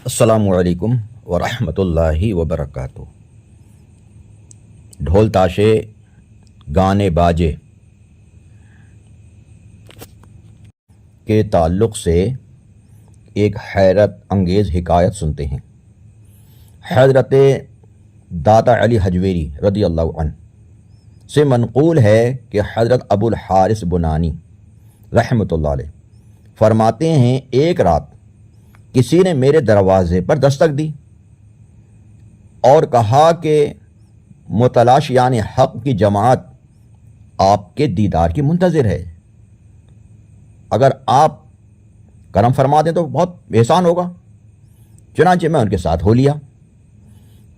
السلام علیکم ورحمۃ اللہ وبرکاتہ۔ ڈھول تاشے، گانے باجے کے تعلق سے ایک حیرت انگیز حکایت سنتے ہیں۔ حضرت داتا علی حجویری رضی اللہ عنہ سے منقول ہے کہ حضرت ابو الحارث بنانی رحمۃ اللہ علیہ فرماتے ہیں، ایک رات کسی نے میرے دروازے پر دستک دی اور کہا کہ متلاشیان حق کی جماعت آپ کے دیدار کی منتظر ہے، اگر آپ کرم فرما دیں تو بہت احسان ہوگا۔ چنانچہ میں ان کے ساتھ ہو لیا۔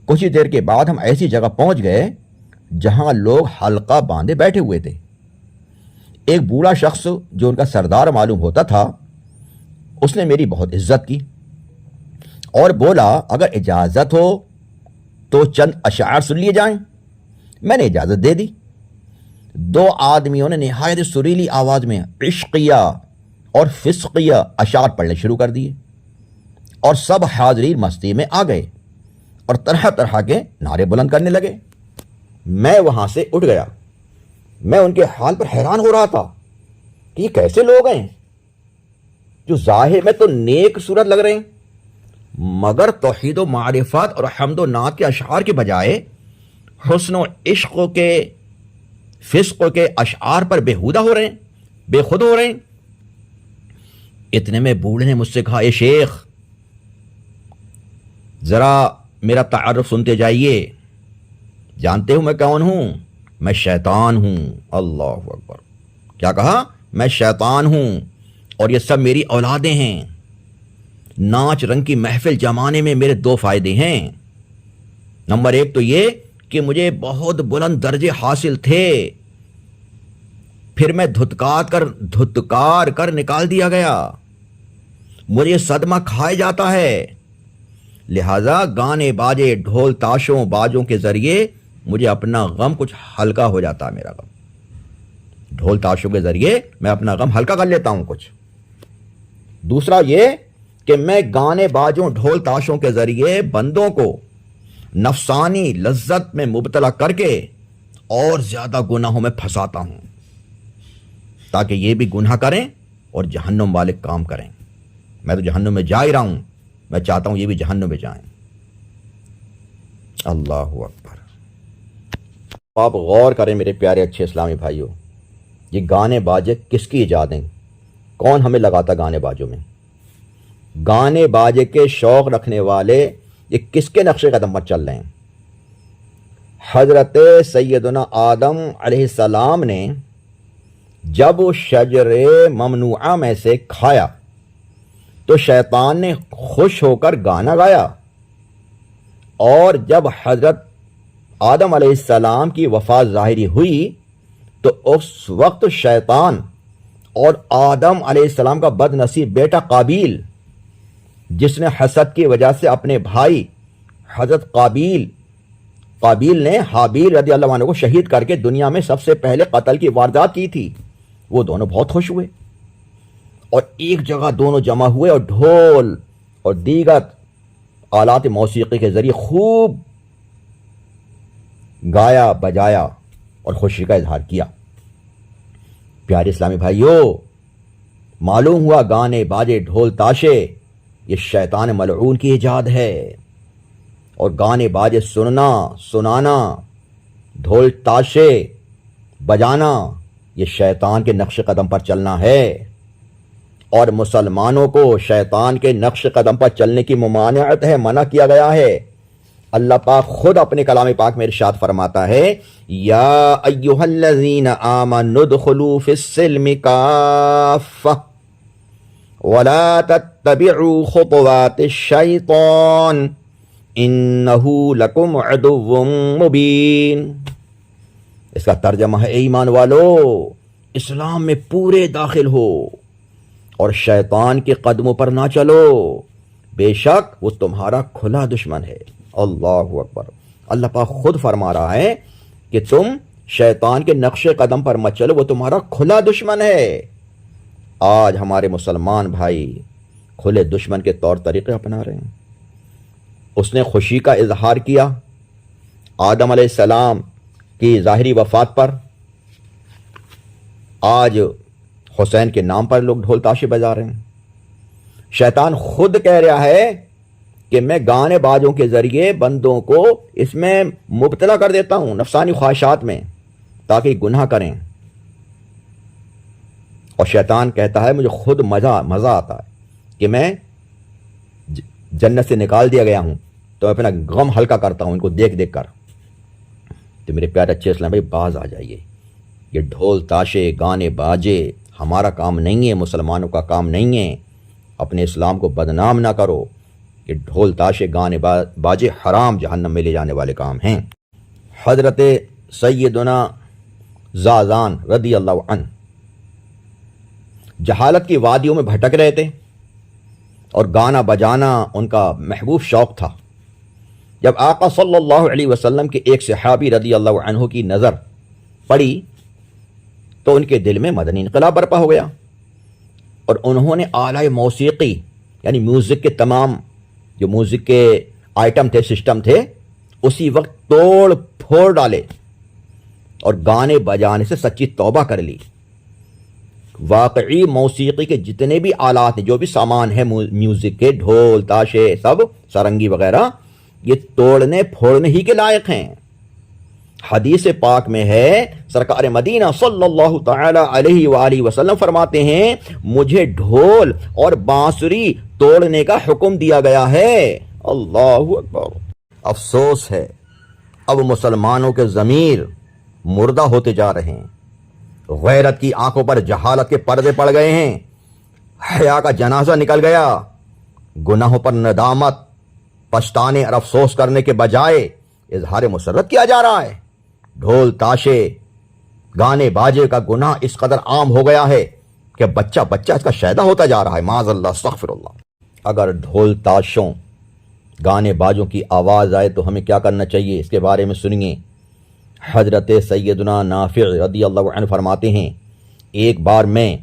کچھ ہی دیر کے بعد ہم ایسی جگہ پہنچ گئے جہاں لوگ حلقہ باندھے بیٹھے ہوئے تھے۔ ایک بوڑھا شخص جو ان کا سردار معلوم ہوتا تھا، اس نے میری بہت عزت کی اور بولا، اگر اجازت ہو تو چند اشعار سن لیے جائیں۔ میں نے اجازت دے دی۔ دو آدمیوں نے نہایت سریلی آواز میں عشقیہ اور فسقیہ اشعار پڑھنے شروع کر دیے اور سب حاضرین مستی میں آ گئے اور طرح طرح کے نعرے بلند کرنے لگے۔ میں وہاں سے اٹھ گیا۔ میں ان کے حال پر حیران ہو رہا تھا کہ یہ کیسے لوگ ہیں جو ظاہر میں تو نیک صورت لگ رہے ہیں، مگر توحید و معرفت اور حمد و نعت کے اشعار کے بجائے حسن و عشق کے فسق کے اشعار پر بےہودہ ہو رہے ہیں، بے خود ہو رہے ہیں۔ اتنے میں بوڑھے نے مجھ سے کہا، اے شیخ، ذرا میرا تعارف سنتے جائیے۔ جانتے ہو میں کون ہوں؟ میں شیطان ہوں۔ اللہ اکبر! کیا کہا؟ میں شیطان ہوں اور یہ سب میری اولادیں ہیں۔ ناچ رنگ کی محفل جمانے میں میرے دو فائدے ہیں۔ نمبر ایک تو یہ کہ مجھے بہت بلند درجے حاصل تھے، پھر میں دھتکار کر نکال دیا گیا، مجھے صدمہ کھائے جاتا ہے، لہذا گانے باجے ڈھول تاشوں باجوں کے ذریعے مجھے اپنا غم کچھ ہلکا ہو جاتا ہے۔ میرا غم ڈھول تاشوں کے ذریعے میں اپنا غم ہلکا کر لیتا ہوں کچھ۔ دوسرا یہ کہ میں گانے باجوں ڈھول تاشوں کے ذریعے بندوں کو نفسانی لذت میں مبتلا کر کے اور زیادہ گناہوں میں پھنساتا ہوں تاکہ یہ بھی گناہ کریں اور جہنم والے کام کریں۔ میں تو جہنم میں جا ہی رہا ہوں، میں چاہتا ہوں یہ بھی جہنم میں جائیں۔ اللہ اکبر! آپ غور کریں میرے پیارے اچھے اسلامی بھائیوں، یہ گانے باجے کس کی ایجادیں؟ کون ہمیں لگاتا گانے باجوں میں؟ گانے باجے کے شوق رکھنے والے یہ کس کے نقش قدم پر چل رہے ہیں؟ حضرت سیدنا آدم علیہ السلام نے جب شجر ممنوعہ میں سے کھایا تو شیطان نے خوش ہو کر گانا گایا، اور جب حضرت آدم علیہ السلام کی وفات ظاہری ہوئی تو اس وقت شیطان اور آدم علیہ السلام کا بد نصیب بیٹا قابیل، جس نے حسد کی وجہ سے اپنے بھائی حضرت قابیل نے حابیل رضی اللہ عنہ کو شہید کر کے دنیا میں سب سے پہلے قتل کی واردات کی تھی، وہ دونوں بہت خوش ہوئے اور ایک جگہ دونوں جمع ہوئے اور ڈھول اور دیگر آلات موسیقی کے ذریعے خوب گایا بجایا اور خوشی کا اظہار کیا۔ پیارے اسلامی بھائیوں، معلوم ہوا گانے باجے ڈھول تاشے یہ شیطان ملعون کی ایجاد ہے، اور گانے باجے سنانا ڈھول تاشے بجانا یہ شیطان کے نقش قدم پر چلنا ہے، اور مسلمانوں کو شیطان کے نقش قدم پر چلنے کی ممانعت ہے، منع کیا گیا ہے۔ اللہ پاک خود اپنے کلام پاک میں ارشاد فرماتا ہے، یا ایھا الذین آمنوا ادخلوا فی السلم کافہ ولا تتبعوا خطوات الشیطان انہ لکم عدو مبین۔ اس کا ترجمہ ہے، اے ایمان والو، اسلام میں پورے داخل ہو اور شیطان کے قدموں پر نہ چلو، بے شک وہ تمہارا کھلا دشمن ہے۔ اللہ اکبر! اللہ پاک خود فرما رہا ہے کہ تم شیطان کے نقش قدم پر مت چلو، وہ تمہارا کھلا دشمن ہے۔ آج ہمارے مسلمان بھائی کھلے دشمن کے طور طریقے اپنا رہے ہیں۔ اس نے خوشی کا اظہار کیا آدم علیہ السلام کی ظاہری وفات پر۔ آج حسین کے نام پر لوگ ڈھول تاشے بجا رہے ہیں۔ شیطان خود کہہ رہا ہے کہ میں گانے بازوں کے ذریعے بندوں کو اس میں مبتلا کر دیتا ہوں، نفسانی خواہشات میں، تاکہ گناہ کریں۔ اور شیطان کہتا ہے مجھے خود مزہ آتا ہے کہ میں جنت سے نکال دیا گیا ہوں تو میں اپنا غم ہلکا کرتا ہوں ان کو دیکھ دیکھ کر۔ تو میرے پیارے اچھے اسلام بھائی باز آ جائیے، یہ ڈھول تاشے گانے باجے ہمارا کام نہیں ہے، مسلمانوں کا کام نہیں ہے۔ اپنے اسلام کو بدنام نہ کرو، یہ ڈھول تاشے گانے باجے حرام جہنم میں لے جانے والے کام ہیں۔ حضرت سیدنا زازان رضی اللہ عنہ جہالت کی وادیوں میں بھٹک رہے تھے اور گانا بجانا ان کا محبوب شوق تھا۔ جب آقا صلی اللہ علیہ وسلم کے ایک صحابی رضی اللہ عنہ کی نظر پڑی تو ان کے دل میں مدنی انقلاب برپا ہو گیا، اور انہوں نے آلائے موسیقی یعنی میوزک کے تمام جو میوزک کے آئٹم تھے، سسٹم تھے، اسی وقت توڑ پھوڑ ڈالے اور گانے بجانے سے سچی توبہ کر لی۔ واقعی موسیقی کے جتنے بھی آلات ہیں، جو بھی سامان ہے میوزک کے، ڈھول تاشے سب سارنگی وغیرہ، یہ توڑنے پھوڑنے ہی کے لائق ہیں۔ حدیث پاک میں ہے سرکار مدینہ صلی اللہ تعالی علیہ وآلہ وسلم فرماتے ہیں مجھے ڈھول اور بانسری توڑنے کا حکم دیا گیا ہے۔ اللہ اکبر۔ افسوس ہے اب مسلمانوں کے ضمیر مردہ ہوتے جا رہے ہیں، غیرت کی آنکھوں پر جہالت کے پردے پڑ گئے ہیں، حیا کا جنازہ نکل گیا، گناہوں پر ندامت، پچھتانے اور افسوس کرنے کے بجائے اظہار مسرت کیا جا رہا ہے۔ ڈھول تاشے گانے باجے کا گناہ اس قدر عام ہو گیا ہے کہ بچہ اس کا شیدا ہوتا جا رہا ہے، معاذ اللہ، استغفر اللہ۔ اگر ڈھول تاشوں گانے باجوں کی آواز آئے تو ہمیں کیا کرنا چاہیے، اس کے بارے میں سنیے۔ حضرت سیدنا نافع رضی اللہ عنہ فرماتے ہیں ایک بار میں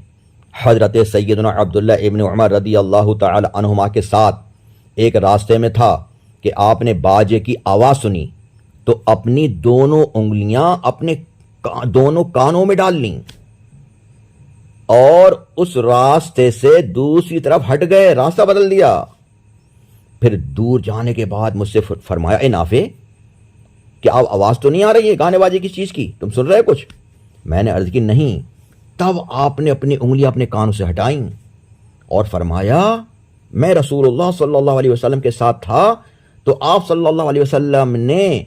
حضرت سیدنا عبداللہ ابن عمر رضی اللہ تعالی عنہما کے ساتھ ایک راستے میں تھا کہ آپ نے باجے کی آواز سنی تو اپنی دونوں انگلیاں اپنے دونوں کانوں میں ڈال لیں اور اس راستے سے دوسری طرف ہٹ گئے، راستہ بدل دیا۔ پھر دور جانے کے بعد مجھ سے فرمایا اے نافع کہ اب آواز تو نہیں آ رہی ہے گانے باجے کی چیز کی، تم سن رہے کچھ؟ میں نے عرض کی نہیں۔ تب آپ نے اپنی انگلیاں اپنے کانوں سے ہٹائیں اور فرمایا میں رسول اللہ صلی اللہ علیہ وسلم کے ساتھ تھا تو آپ صلی اللہ علیہ وسلم نے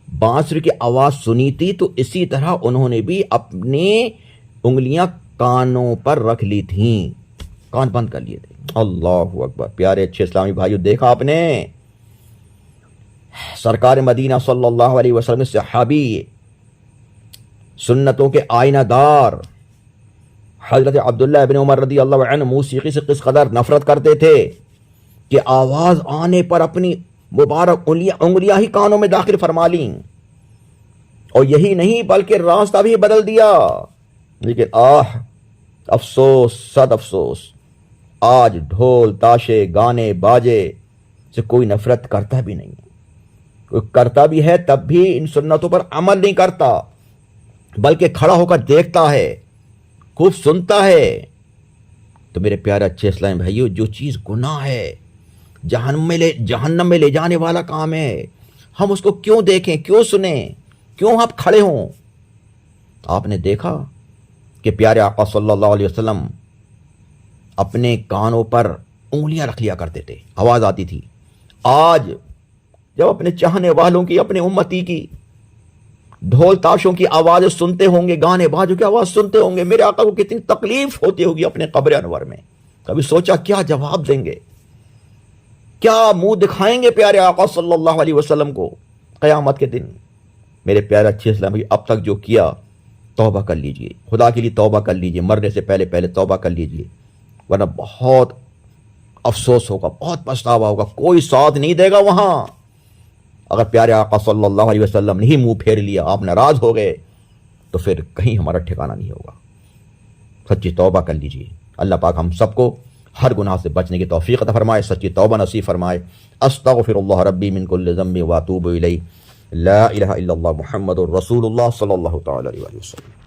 بانسری کی آواز سنی تھی تو اسی طرح انہوں نے بھی اپنی انگلیاں کانوں پر رکھ لی تھیں، کان بند کر لیے تھے۔ اللہ اکبر۔ پیارے اچھے اسلامی بھائیو، دیکھا آپ نے سرکار مدینہ صلی اللہ علیہ وسلم صحابی، سنتوں کے آئینہ دار حضرت عبداللہ ابن عمر رضی اللہ عنہ موسیقی سے کس قدر نفرت کرتے تھے کہ آواز آنے پر اپنی مبارک انگلیاں ہی کانوں میں داخل فرما لیں، اور یہی نہیں بلکہ راستہ بھی بدل دیا۔ لیکن افسوس، صد افسوس، آج ڈھول تاشے گانے باجے سے کوئی نفرت کرتا بھی نہیں، کوئی کرتا بھی ہے تب بھی ان سنتوں پر عمل نہیں کرتا، بلکہ کھڑا ہو کر دیکھتا ہے، خوب سنتا ہے۔ تو میرے پیارے اچھے اسلام بھائیو، جو چیز گناہ ہے، جہنم میں لے جانے والا کام ہے، ہم اس کو کیوں دیکھیں، کیوں سنیں، کیوں آپ کھڑے ہوں؟ آپ نے دیکھا کہ پیارے آقا صلی اللہ علیہ وسلم اپنے کانوں پر انگلیاں رکھ لیا کرتے تھے، آواز آتی تھی۔ آج جب اپنے چاہنے والوں کی، اپنے امتی کی ڈھول تاشوں کی آوازیں سنتے ہوں گے، گانے باجوں کی آواز سنتے ہوں گے، میرے آقا کو کتنی تکلیف ہوتی ہوگی اپنے قبر انور میں۔ کبھی سوچا کیا جواب دیں گے، کیا منہ دکھائیں گے پیارے آقا صلی اللہ علیہ وسلم کو قیامت کے دن؟ میرے پیارے اچھے اسلام بھائی، اب تک جو کیا توبہ کر لیجئے، خدا کے لیے توبہ کر لیجئے، مرنے سے پہلے توبہ کر لیجئے، ورنہ بہت افسوس ہوگا، بہت پچھتاوا ہوگا، کوئی ساتھ نہیں دے گا وہاں۔ اگر پیارے آقا صلی اللہ علیہ وسلم نے ہی منہ پھیر لیا، آپ ناراض ہو گئے، تو پھر کہیں ہمارا ٹھکانہ نہیں ہوگا۔ سچی توبہ کر لیجئے۔ اللہ پاک ہم سب کو ہر گناہ سے بچنے کی توفیق عطا فرمائے، سچی توبہ نصیب فرمائے۔ استغفر اللہ ربی من کل ذنب واتوب الیہ، لا الہ الا اللہ محمد الرسول اللہ صلی اللہ تعالی علیہ وسلم۔